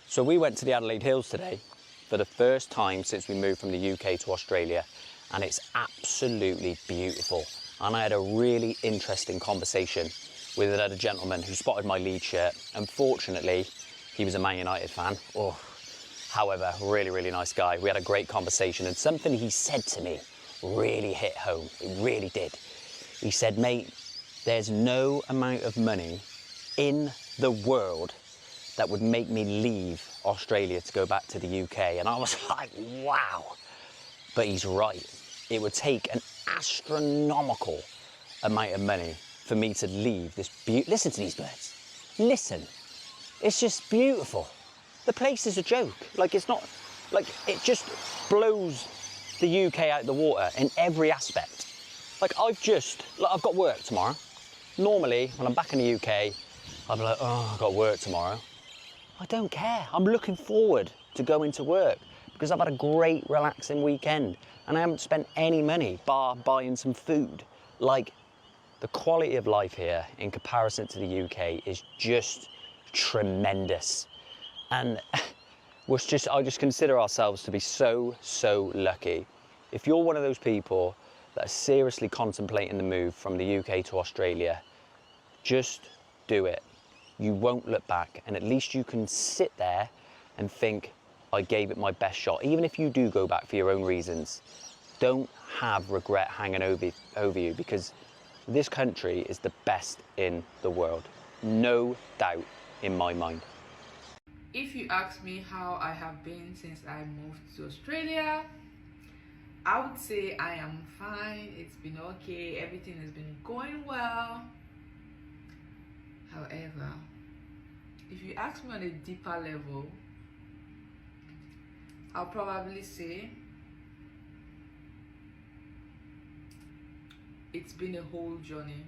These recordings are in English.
So we went to the Adelaide Hills today for the first time since we moved from the UK to Australia, and it's absolutely beautiful. And I had a really interesting conversation with another gentleman who spotted my Leeds shirt. Unfortunately, he was a Man United fan. However, really nice guy. We had a great conversation, and something he said to me really hit home. It really did. He said, mate, there's no amount of money in the world that would make me leave Australia to go back to the UK. And I was like, wow. But he's right. It would take an astronomical amount of money for me to leave this listen to these birds. Listen. It's just beautiful. The place is a joke. Like, it's not, like, it just blows the UK out the water in every aspect. Like, I've got work tomorrow. Normally, when I'm back in the UK, I'd be like, oh, I've got work tomorrow. I don't care. I'm looking forward to going to work because I've had a great, relaxing weekend and I haven't spent any money bar buying some food. Like, the quality of life here in comparison to the UK is just tremendous. And I just consider ourselves to be so lucky. If you're one of those people that are seriously contemplating the move from the UK to Australia, just do it. You won't look back, and at least you can sit there and think, I gave it my best shot. Even if you do go back for your own reasons, don't have regret hanging over you, because this country is the best in the world. No doubt in my mind. If you ask me how I have been since I moved to Australia, I would say I am fine. It's been okay. Everything has been going well. However, if you ask me on a deeper level, I'll probably say it's been a whole journey.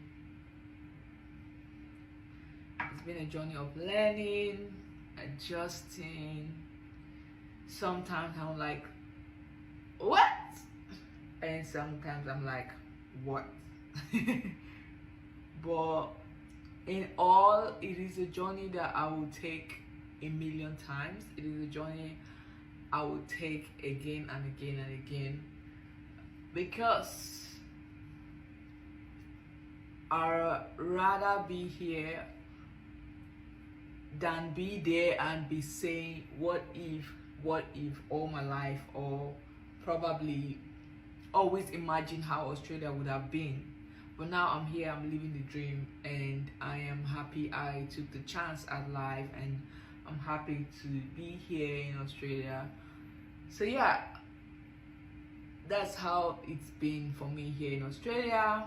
It's been a journey of learning, adjusting. Sometimes I'm like, what? And sometimes I'm like, what? But in all, it is a journey that I will take a million times. It is a journey I will take again and again and again, because I'd rather be here than be there and be saying what if all my life, or probably always imagine how Australia would have been. But now I'm here, I'm living the dream, and I am happy I took the chance at life, and I'm happy to be here in Australia. So yeah, that's how it's been for me here in Australia.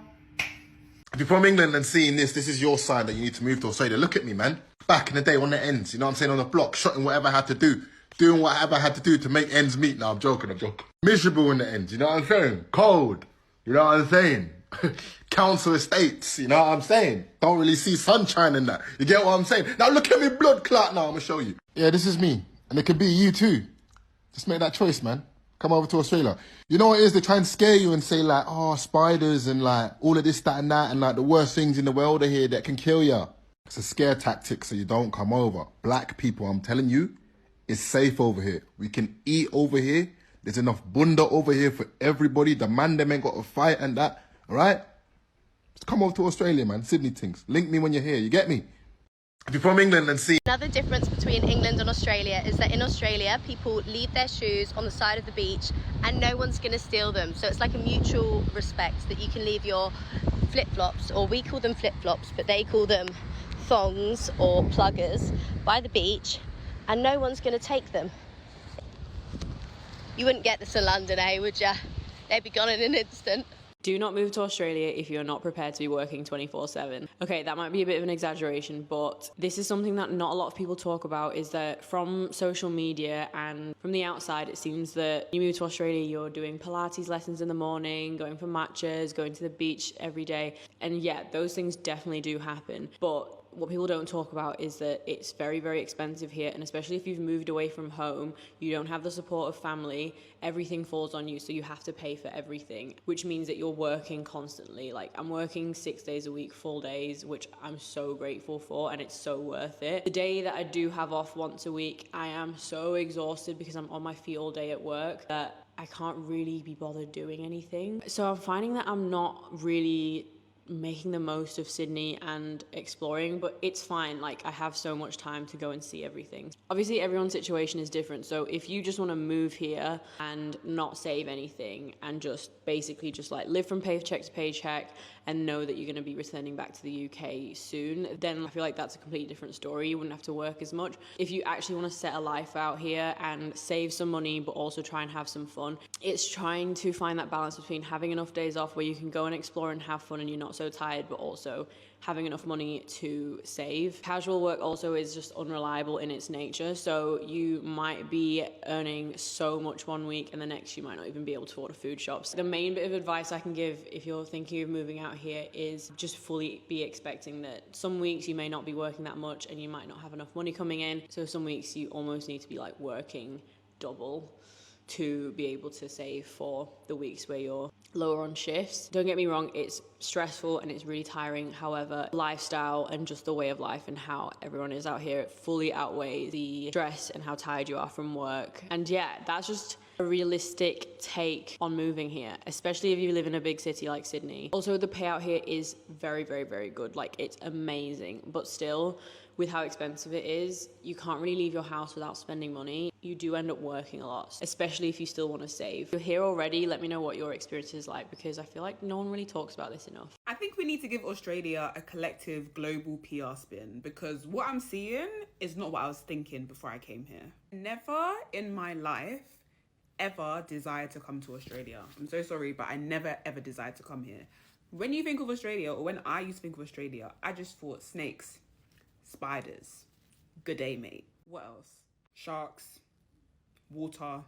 If you're from England and seeing this is your sign that you need to move to Australia. Look at me, man. Back in the day on the ends, you know what I'm saying, on the block, shotting whatever I had to do, doing whatever I had to do to make ends meet. No, I'm joking. Miserable in the ends, you know what I'm saying? Cold, you know what I'm saying? Council estates, you know what I'm saying? Don't really see sunshine in that. You get what I'm saying? Now look at me, blood clot now, I'm gonna show you. Yeah, this is me. And it could be you too. Just make that choice, man. Come over to Australia. You know what it is? They try and scare you and say like, oh, spiders and like all of this, that and that, and like the worst things in the world are here that can kill you. It's a scare tactic so you don't come over. Black people, I'm telling you, it's safe over here. We can eat over here. There's enough bunda over here for everybody. The man, them ain't got to fight and that. All right? Just come over to Australia, man. Sydney things. Link me when you're here. You get me? If you're from England and see... Another difference between England and Australia is that in Australia, people leave their shoes on the side of the beach and no one's going to steal them. So it's like a mutual respect that you can leave your flip-flops, or we call them flip-flops, but they call them thongs or pluggers, by the beach, and no one's going to take them. You wouldn't get this in London, eh, would ya? They'd be gone in an instant. Do not move to Australia if you're not prepared to be working 24/7. Okay, that might be a bit of an exaggeration, but this is something that not a lot of people talk about, is that from social media and from the outside, it seems that you move to Australia, you're doing Pilates lessons in the morning, going for matches, going to the beach every day. And yeah, those things definitely do happen. But what people don't talk about is that it's very, very expensive here, and especially if you've moved away from home, you don't have the support of family, everything falls on you, so you have to pay for everything, which means that you're working constantly. Like, I'm working 6 days a week, full days, which I'm so grateful for, and it's so worth it. The day that I do have off once a week, I am so exhausted because I'm on my feet all day at work that I can't really be bothered doing anything. So I'm finding that I'm not really making the most of Sydney and exploring, but it's fine. Like, I have so much time to go and see everything. Obviously everyone's situation is different, so if you just want to move here and not save anything and just basically just like live from paycheck to paycheck and know that you're going to be returning back to the UK soon, then I feel like that's a completely different story. You wouldn't have to work as much. If you actually want to set a life out here and save some money but also try and have some fun, it's trying to find that balance between having enough days off where you can go and explore and have fun and you're not so tired, but also having enough money to save. Casual work also is just unreliable in its nature, so you might be earning so much one week and the next you might not even be able to afford a food shop. So the main bit of advice I can give if you're thinking of moving out here is just fully be expecting that some weeks you may not be working that much and you might not have enough money coming in, so some weeks you almost need to be like working double to be able to save for the weeks where you're lower on shifts. Don't get me wrong, it's stressful and it's really tiring. However, lifestyle and just the way of life and how everyone is out here fully outweighs the stress and how tired you are from work. And yeah, that's just a realistic take on moving here, especially if you live in a big city like Sydney. Also, the payout here is very, very, very good. Like, it's amazing, but still, with how expensive it is, you can't really leave your house without spending money. You do end up working a lot, especially if you still want to save. If you're here already, let me know what your experience is like, because I feel like no one really talks about this enough. I think we need to give Australia a collective global PR spin, because what I'm seeing is not what I was thinking before I came here. Never in my life ever desired to come to Australia. I'm so sorry, but I never ever desired to come here. When you think of Australia, or when I used to think of Australia, I just thought snakes, spiders, good day mate. What else? Sharks, water,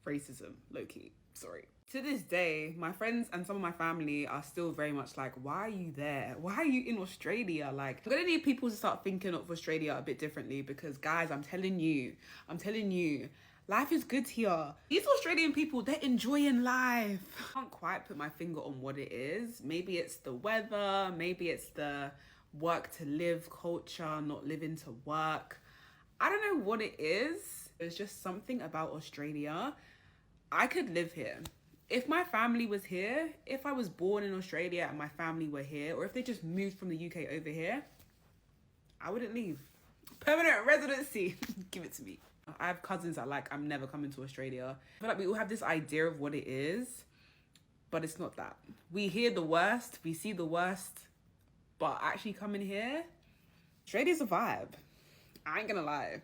racism, low-key, sorry. To this day, my friends and some of my family are still very much like, why are you there? Why are you in Australia? Like, I'm gonna need people to start thinking of Australia a bit differently, because guys, I'm telling you, life is good here. These Australian people, they're enjoying life. I can't quite put my finger on what it is. Maybe it's the weather, maybe it's the work to live culture, not living to work. I don't know what it is. There's just something about Australia. I could live here. If my family was here, if I was born in Australia and my family were here, or if they just moved from the UK over here, I wouldn't leave. Permanent residency, give it to me. I have cousins that like, I'm never coming to Australia. I feel like we all have this idea of what it is, but it's not that. We hear the worst, we see the worst, but actually coming here, Australia's a vibe. I ain't gonna lie.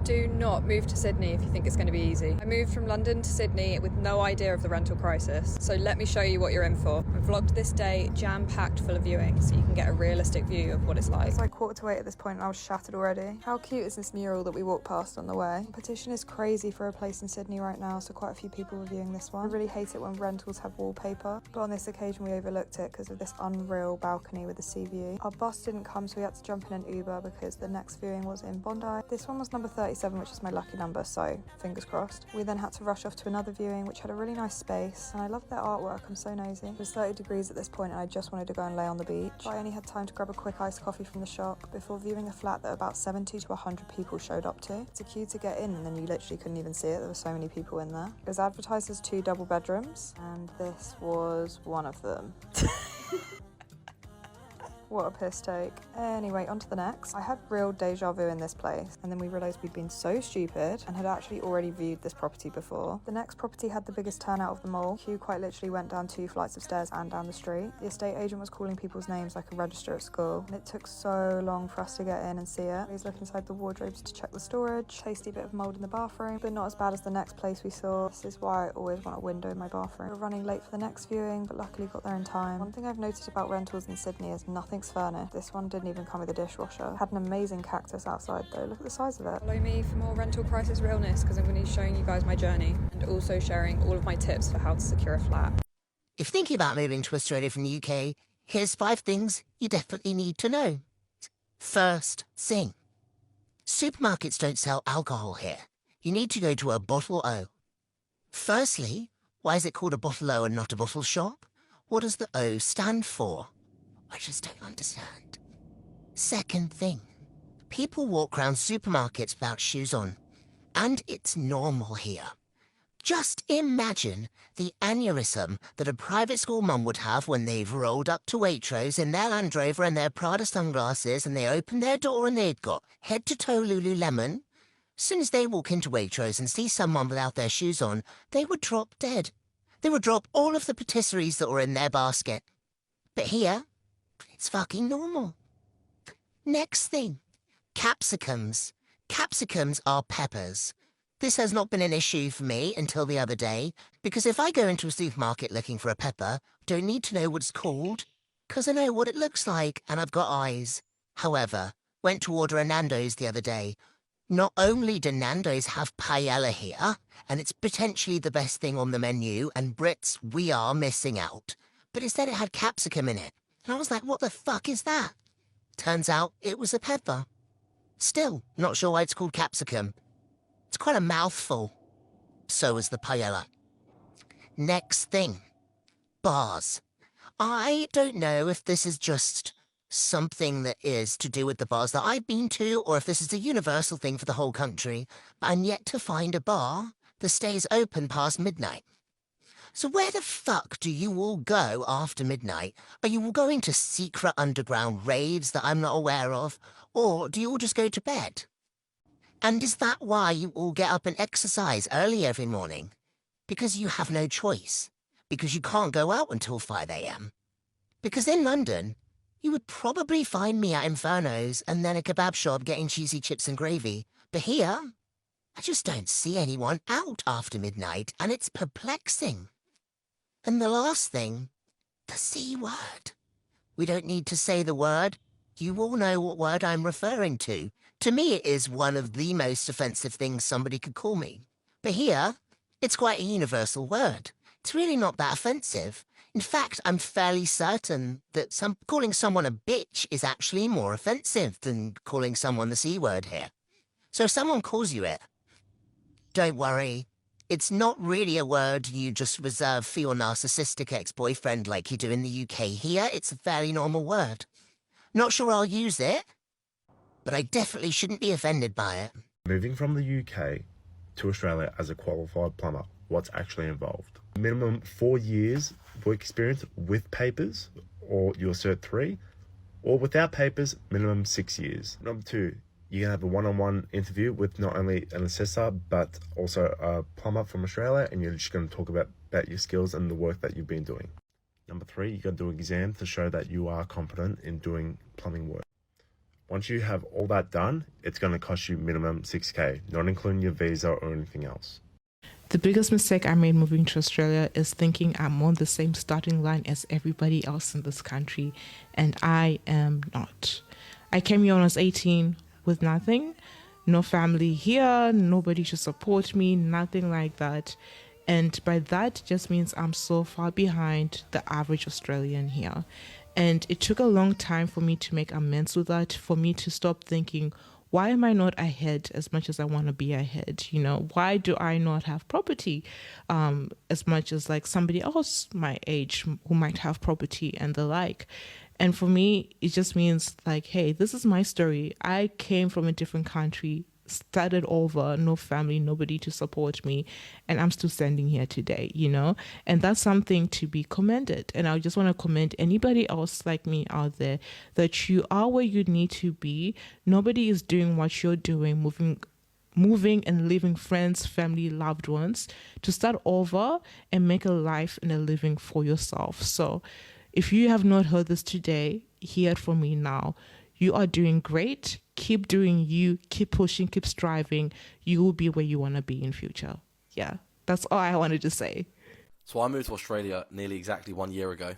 Do not move to Sydney if you think it's going to be easy. I moved from London to Sydney with no idea of the rental crisis, so let me show you what you're in for. I vlogged this day jam-packed full of viewings so you can get a realistic view of what it's like. It's like 7:45 at this point and I was shattered already. How cute is this mural that we walked past on the way? Competition is crazy for a place in Sydney right now, so quite a few people are viewing this one. I really hate it when rentals have wallpaper, but on this occasion we overlooked it because of this unreal balcony with the sea view. Our bus didn't come, so we had to jump in an Uber because the next viewing was in Bondi. This one was number 37, which is my lucky number, so fingers crossed. We then had to rush off to another viewing, which had a really nice space, and I love their artwork. I'm so nosy. It was 30 degrees at this point and I just wanted to go and lay on the beach. I only had time to grab a quick iced coffee from the shop before viewing a flat that about 70 to 100 people showed up to. It's a queue to get in and then you literally couldn't even see it. There were so many people in there. It was advertised as 2 double bedrooms and this was one of them. What a piss take. Anyway, on to the next. I had real deja vu in this place, and then we realised we'd been so stupid and had actually already viewed this property before. The next property had the biggest turnout of them all. Queue quite literally went down 2 flights of stairs and down the street. The estate agent was calling people's names like a register at school, and it took so long for us to get in and see it. Please look inside the wardrobes to check the storage. Tasty bit of mould in the bathroom, but not as bad as the next place we saw. This is why I always want a window in my bathroom. We're running late for the next viewing, but luckily got there in time. One thing I've noticed about rentals in Sydney is nothing's furnished. This one didn't even come with a dishwasher. Had an amazing cactus outside though. Look at the size of it. Follow me for more rental crisis realness, because I'm going to be showing you guys my journey and also sharing all of my tips for how to secure a flat. If thinking about moving to Australia from the UK, here's 5 things you definitely need to know. First thing, supermarkets don't sell alcohol here. You need to go to a bottle O. Firstly, why is it called a bottle O and not a bottle shop? What does the O stand for? I just don't understand. Second thing, people walk around supermarkets without shoes on, and it's normal here. Just imagine the aneurysm that a private school mum would have when they've rolled up to Waitrose in their Land Rover and their Prada sunglasses and they open their door and they've got head-to-toe Lululemon. As soon as they walk into Waitrose and see someone without their shoes on, they would drop dead. They would drop all of the patisseries that were in their basket. But here, it's fucking normal. Next thing, capsicums. Capsicums are peppers. This has not been an issue for me until the other day, because if I go into a supermarket looking for a pepper, I don't need to know what it's called, because I know what it looks like and I've got eyes. However, went to order a Nando's the other day. Not only do Nando's have paella here, and it's potentially the best thing on the menu, and Brits, we are missing out, but instead it had capsicum in it. And I was like, what the fuck is that? Turns out it was a pepper. Still, not sure why it's called capsicum. It's quite a mouthful. So is the paella. Next thing. Bars. I don't know if this is just something that is to do with the bars that I've been to, or if this is a universal thing for the whole country, but I'm yet to find a bar that stays open past midnight. So where the fuck do you all go after midnight? Are you all going to secret underground raves that I'm not aware of? Or do you all just go to bed? And is that why you all get up and exercise early every morning? Because you have no choice. Because you can't go out until 5 a.m. Because in London, you would probably find me at Inferno's and then a kebab shop getting cheesy chips and gravy. But here, I just don't see anyone out after midnight, and it's perplexing. And the last thing, the C word. We don't need to say the word. You all know what word I'm referring to. To me, it is one of the most offensive things somebody could call me. But here, it's quite a universal word. It's really not that offensive. In fact, I'm fairly certain that calling someone a bitch is actually more offensive than calling someone the C word here. So if someone calls you it, don't worry. It's not really a word you just reserve for your narcissistic ex-boyfriend like you do in the UK. Here, it's a fairly normal word. Not sure I'll use it, but I definitely shouldn't be offended by it. Moving from the UK to Australia as a qualified plumber, what's actually involved? Minimum 4 years work experience with papers, or your Cert 3, or without papers, minimum 6 years. Number 2, you're going to have a one-on-one interview with not only an assessor, but also a plumber from Australia, and you're just going to talk about your skills and the work that you've been doing. Number 3, you got to do an exam to show that you are competent in doing plumbing work. Once you have all that done, it's going to cost you minimum 6K, not including your visa or anything else. The biggest mistake I made moving to Australia is thinking I'm on the same starting line as everybody else in this country, and I am not. I came here when I was 18 with nothing, no family here, nobody to support me, nothing like that. And by that just means I'm so far behind the average Australian here. And it took a long time for me to make amends with that, for me to stop thinking, why am I not ahead as much as I want to be ahead? You know, why do I not have property as much as like somebody else my age who might have property and the like? And for me, it just means like, hey, this is my story. I came from a different country, started over, no family, nobody to support me, and I'm still standing here today, you know? And that's something to be commended. And I just want to commend anybody else like me out there that you are where you need to be. Nobody is doing what you're doing, moving and leaving friends, family, loved ones to start over and make a life and a living for yourself. So if you have not heard this today, hear it from me now. You are doing great. Keep doing you. Keep pushing. Keep striving. You will be where you want to be in future. Yeah, that's all I wanted to say. So I moved to Australia nearly exactly 1 year ago.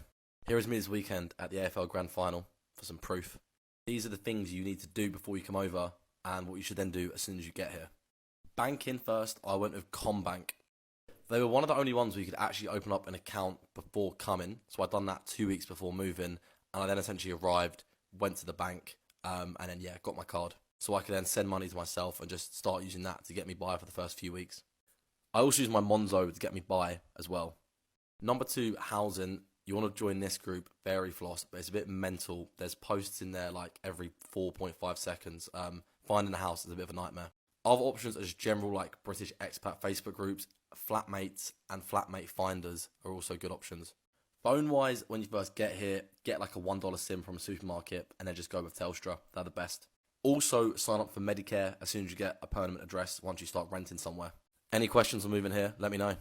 Here is me this weekend at the AFL Grand Final for some proof. These are the things you need to do before you come over and what you should then do as soon as you get here. Banking first, I went with CommBank. They were one of the only ones where you could actually open up an account before coming. So I'd done that 2 weeks before moving, and I then essentially arrived, went to the bank, and then yeah, got my card. So I could then send money to myself and just start using that to get me by for the first few weeks. I also use my Monzo to get me by as well. Number 2, housing. You want to join this group, Very Floss, but it's a bit mental. There's posts in there like every 4.5 seconds. Finding a house is a bit of a nightmare. Other options are just general like British expat Facebook groups, flatmates and flatmate finders are also good options. Phone-wise, when you first get here, get like a $1 SIM from a supermarket and then just go with Telstra. They're the best. Also, sign up for Medicare as soon as you get a permanent address once you start renting somewhere. Any questions on moving here, let me know.